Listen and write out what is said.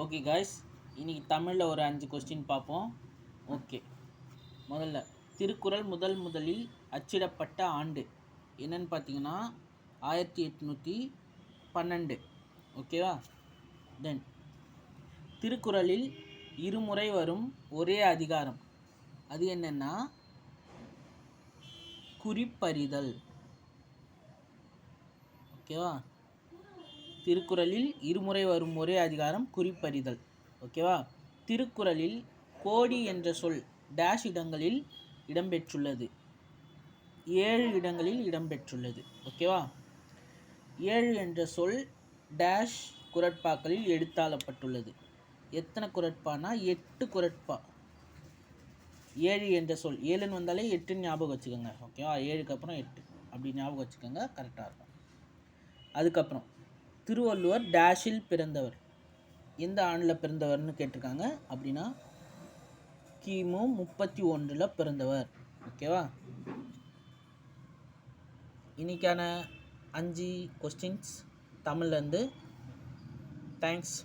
Okay guys, இன்னைக்கு தமிழில் ஒரு 5 கொஸ்டின் பார்ப்போம். ஓகே, முதல்ல திருக்குறள் முதலில் அச்சிடப்பட்ட ஆண்டு என்னன்னு பார்த்தீங்கன்னா 1812. ஓகேவா? தென் திருக்குறளில் இருமுறை வரும் ஒரே அதிகாரம் அது என்னன்னா குறிப்பறிதல். ஓகேவா? திருக்குறளில் இருமுறை வரும் ஒரே அதிகாரம் குறிப்பறிதல். ஓகேவா? திருக்குறளில் கோடி என்ற சொல் டேஷ் இடங்களில் இடம்பெற்றுள்ளது. 7 இடங்களில் இடம்பெற்றுள்ளது. ஓகேவா? 7 என்ற சொல் டேஷ் குறட்பாக்களில் எடுத்தாளப்பட்டுள்ளது. எத்தனை குறட்பானா 8 குறட்பா. 7 என்ற சொல் 7ன்னு வந்தாலே 8ன்னு ஞாபகம் வச்சுக்கோங்க. ஓகேவா? 7க்கு அப்புறம் 8 அப்படி ஞாபகம் வச்சுக்கோங்க, கரெக்டாக இருக்கும். அதுக்கப்புறம் திருவள்ளுவர் டேஷில் பிறந்தவர், எந்த ஆண்டில் பிறந்தவர்னு கேட்டிருக்காங்க. அப்படின்னா கிமு 31 பிறந்தவர். ஓகேவா? இன்னைக்கான 5 கொஸ்டின்ஸ் தமிழ்லேருந்து. தேங்க்ஸ்.